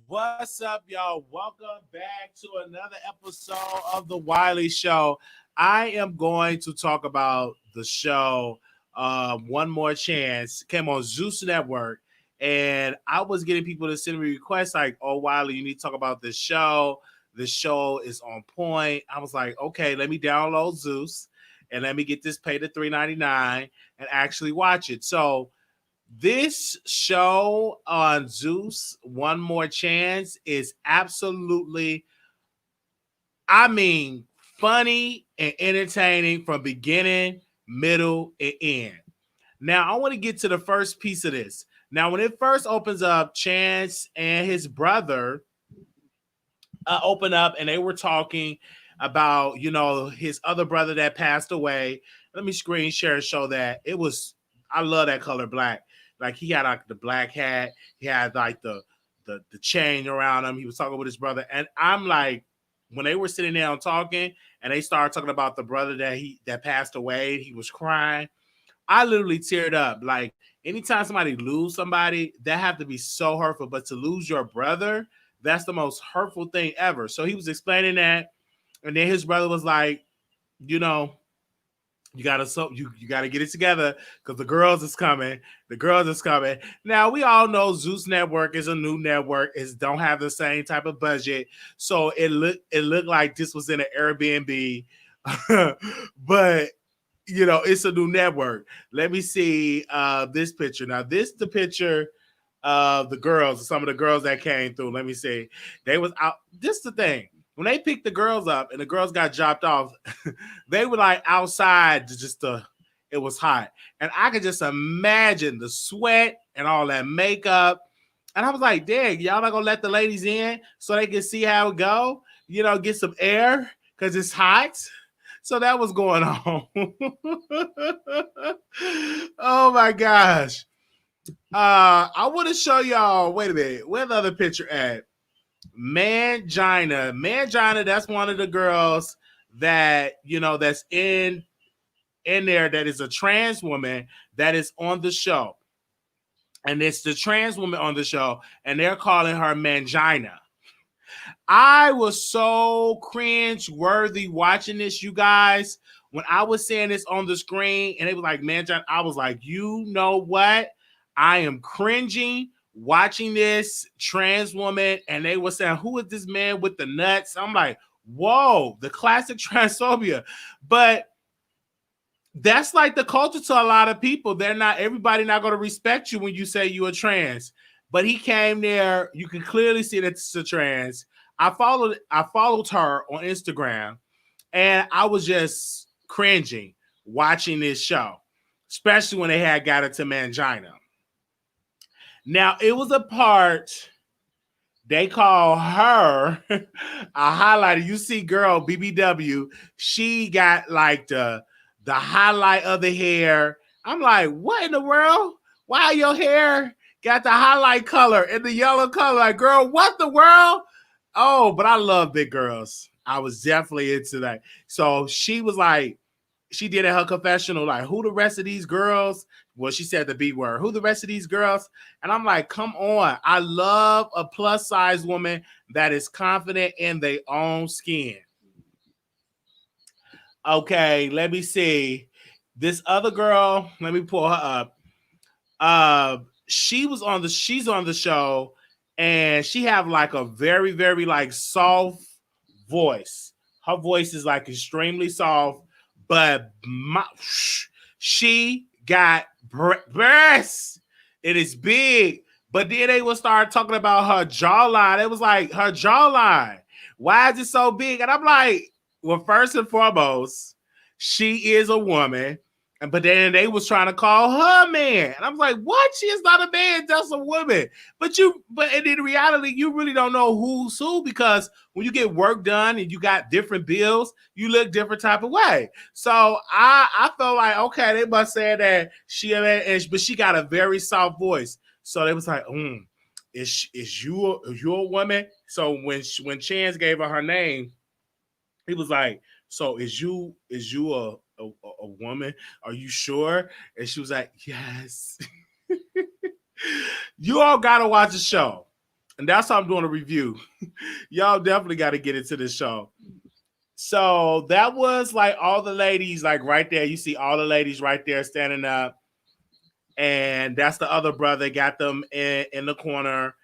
What's up, y'all? Welcome back to another episode of the Wiley Show. I am going to talk about the show One More Chance. Came on Zeus Network, and I was getting people to send me requests like, "Oh, Wiley, you need to talk about this show. This show is on point." I was like, "Okay, let me download Zeus and let me get this paid at $3.99 and actually watch it." So this show on Zeus, One More Chance, is absolutely, funny and entertaining from beginning, middle, and end. Now, I want to get to the first piece of this. Now, when it first opens up, Chance and his brother open up and they were talking about, his other brother that passed away. Let me screen share and show that. I love that color black. Like he had like the black hat, he had like the chain around him. He was talking with his brother, and I'm like, when they were sitting there and talking, and they started talking about the brother that passed away, he was crying. I literally teared up. Like anytime somebody lose somebody, that have to be so hurtful. But to lose your brother, that's the most hurtful thing ever. So he was explaining that, and then his brother was like, you gotta get it together because the girls is coming. The girls is coming. Now we all know Zeus Network is a new network. It don't have the same type of budget, so it looked like this was in an Airbnb, but it's a new network. Let me see this picture. Now this the picture of the girls. Some of the girls that came through. Let me see. They was out. This is the thing. When they picked the girls up and the girls got dropped off, they were like outside it was hot. And I could just imagine the sweat and all that makeup. And I was like, dang, y'all not gonna let the ladies in so they can see how it go? Get some air because it's hot. So that was going on. Oh my gosh. I want to show y'all, wait a minute, where's the other picture at? Mangina, that's one of the girls that that's in there that is a trans woman that is on the show, and it's the trans woman on the show, and they're calling her Mangina. I was so cringe worthy watching this, you guys. When I was saying this on the screen and it was like Mangina, I was like, you know what? I am cringing watching this trans woman, and they were saying, who is this man with the nuts? I'm like, whoa, the classic transphobia. But that's like the culture to a lot of people. Everybody not going to respect you when you say you are trans. But he came there, you can clearly see that it's a trans. I followed her on Instagram, and I was just cringing watching this show, especially when they had got it to Mangina. Now, it was a part they call her a highlighter. You see girl BBW, she got like the highlight of the hair. I'm like, what in the world? Why your hair got the highlight color and the yellow color? Like, girl, what the world? Oh, but I love big girls. I was definitely into that. So she was like, she did in her confessional, like, who the rest of these girls? Well, she said the B word. Who the rest of these girls? And I'm like, come on. I love a plus size woman that is confident in their own skin. Okay, let me see. This other girl, let me pull her up. She's on the show, and she have like a very, very like soft voice. Her voice is like extremely soft, but she got breasts. It is big. But then they would start talking about her jawline. It was like her jawline. Why is it so big? And I'm like, well, first and foremost, she is a woman. But then they was trying to call her man. And I'm like, what? She is not a man, that's a woman. But in reality, you really don't know who's who, because when you get work done and you got different bills, you look different type of way. So I felt like, okay, they must say that but she got a very soft voice. So they was like, is you a woman? So when Chance gave her name, he was like, so is you a woman? Are you sure? And she was like, yes. You all gotta watch the show. And that's how I'm doing a review. Y'all definitely got to get into this show. So that was like all the ladies, like right there. You see all the ladies right there standing up. And that's the other brother, got them in the corner.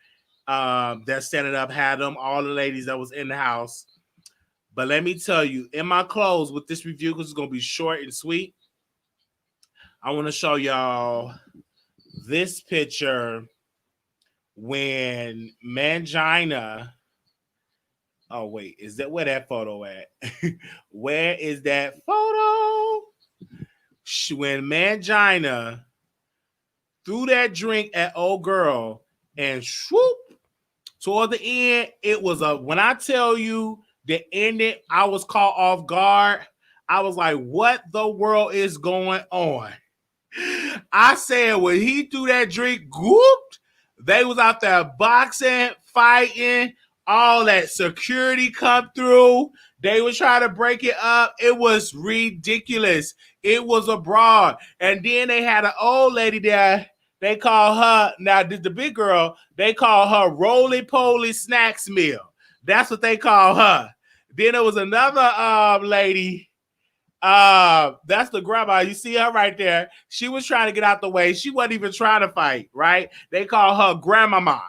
They're standing up, had them, all the ladies that was in the house. But let me tell you, in my close with this review, because it's going to be short and sweet, I want to show y'all this picture when Mangina. Oh, wait, is that where that photo at? Where is that photo? When Mangina threw that drink at old girl and swoop, toward the end, it was when I tell you the ending, I was caught off guard. I was like, what the world is going on? I said, when he threw that drink, whooped, they was out there boxing, fighting, all that security come through. They were trying to break it up. It was ridiculous. It was a brawl. And then they had an old lady there. They call her, now the big girl, they call her Roly-Poly Snacks Meal. That's what they call her. Then there was another lady. That's the grandma. You see her right there. She was trying to get out the way. She wasn't even trying to fight, right? They call her grandmama.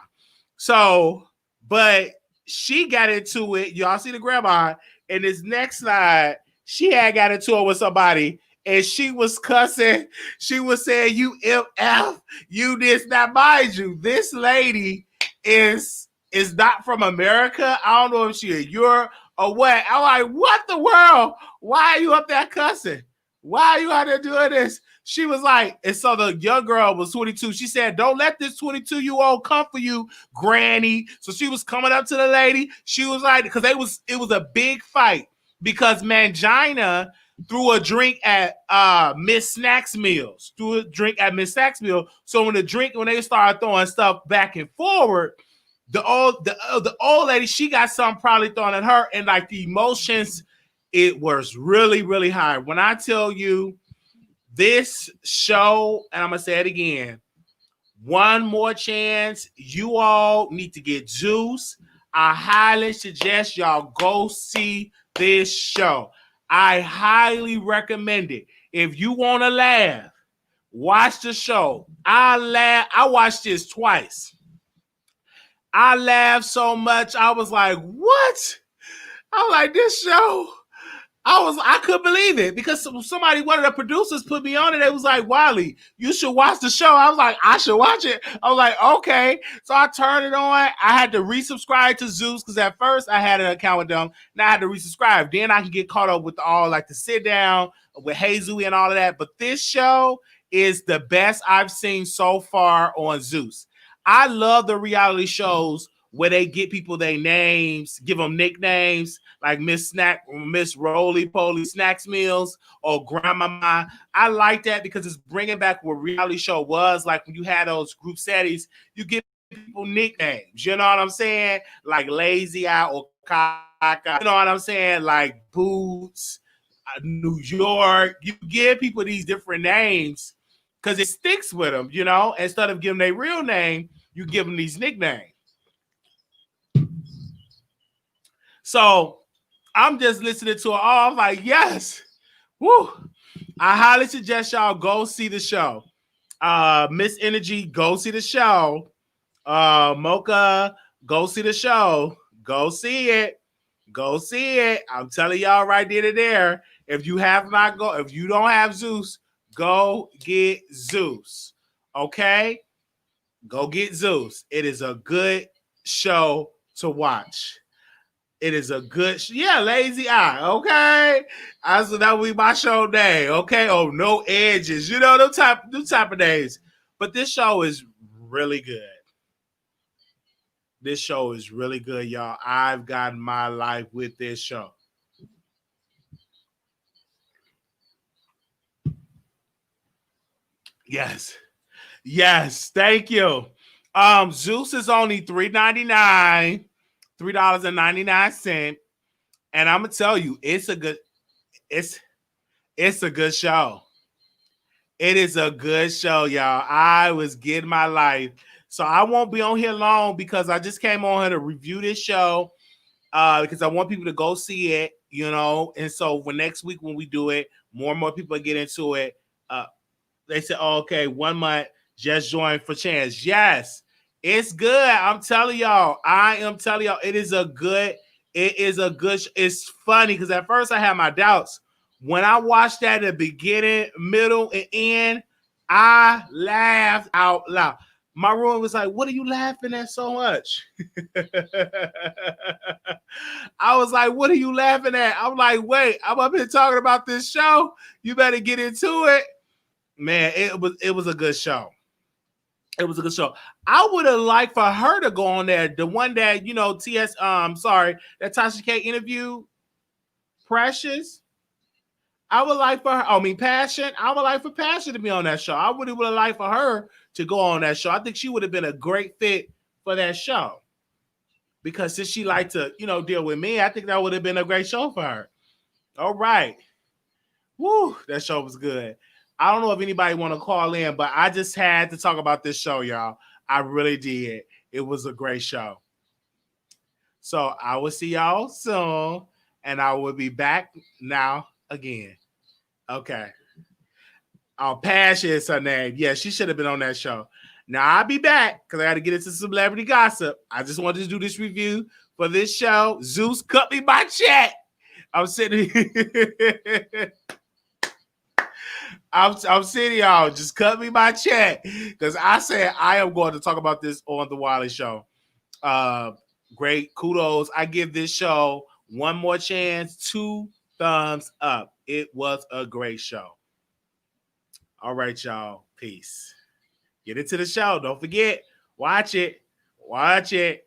So, but she got into it. Y'all see the grandma. In this next slide, she had got into it with somebody, and she was cussing. She was saying, you MF, you this. Now, mind you, this lady is not from America. I don't know if she is Europe or what. I'm like, what the world? Why are you up there cussing? Why are you out there doing this? She was like, and so the young girl was 22. She said, don't let this 22-year-old come for you, granny. So she was coming up to the lady. She was like, because it was a big fight because Mangina threw a drink at Miss Snacks Meals. Threw a drink at Miss Snacks Meal. So when they started throwing stuff back and forward, the old lady, she got something probably thrown at her, and like the emotions, it was really, really high. When I tell you this show, and I'm gonna say it again, one more chance, you all need to get Zeus. I highly suggest y'all go see this show. I highly recommend it. If you want to laugh, watch the show. I watched this twice. I laughed so much. I was like, what? I was like, this show. I couldn't believe it because somebody, one of the producers put me on it. They was like, Wiley, you should watch the show. I was like, I should watch it. I was like, okay. So I turned it on. I had to resubscribe to Zeus because at first I had an account with them. Now I had to resubscribe. Then I can get caught up with all like the sit down with Jesus and all of that. But this show is the best I've seen so far on Zeus. I love the reality shows where they get people their names, give them nicknames like Miss Roly-Poly Snacks Meals or Grandmama. I like that because it's bringing back what reality show was. Like when you had those group settings, you give people nicknames. You know what I'm saying? Like Lazy Eye or Kaka. You know what I'm saying? Like Boots, New York. You give people these different names because it sticks with them, you know? Instead of giving their real name, you give them these nicknames. So I'm just listening to it all. I'm like, yes. Woo. I highly suggest y'all go see the show. Miss Energy, go see the show. Mocha, go see the show. Go see it. Go see it. I'm telling y'all right then and there. If you don't have Zeus, go get Zeus. Okay? Go get Zeus. It is a good show to watch. It is a good, Lazy Eye. Okay, so that will be my show name. Okay, oh no edges, them type of days. But this show is really good. This show is really good, y'all. I've gotten my life with this show. Yes, thank you. Zeus is only $3.99, $3.99, and I'm gonna tell you, it's a good show. It is a good show, y'all. I was getting my life. So I won't be on here long because I just came on here to review this show because I want people to go see it, And so for next week when we do it, more and more people get into it. They said, okay, 1 month, just join for chance. Yes, it's good. I'm telling y'all. It is a good, it's funny because at first I had my doubts. When I watched that at the beginning, middle, and end, I laughed out loud. My room was like, what are you laughing at so much? I was like, what are you laughing at? I'm like, wait, I'm up here talking about this show. You better get into it. Man, it was a good show. It was a good show. I would have liked for her to go on there. The one that, that Tasha K interview, Precious. I would like for her, Passion. I would like for Passion to be on that show. I would have liked for her to go on that show. I think she would have been a great fit for that show. Because since she liked to, deal with me, I think that would have been a great show for her. All right. Woo, that show was good. I don't know if anybody want to call in, but I just had to talk about this show, y'all. I really did. It was a great show. So I will see y'all soon, and I will be back now again. Okay. Passion is her name. Yeah, she should have been on that show. Now I'll be back because I got to get into celebrity gossip. I just wanted to do this review for this show. Zeus cut me my check. I'm sitting here. I'm sitting, y'all. Just cut me my check because I said I am going to talk about this on the Wiley Show. Great kudos. I give this show one more chance. 2 thumbs up. It was a great show. All right, y'all. Peace. Get into the show. Don't forget. Watch it. Watch it.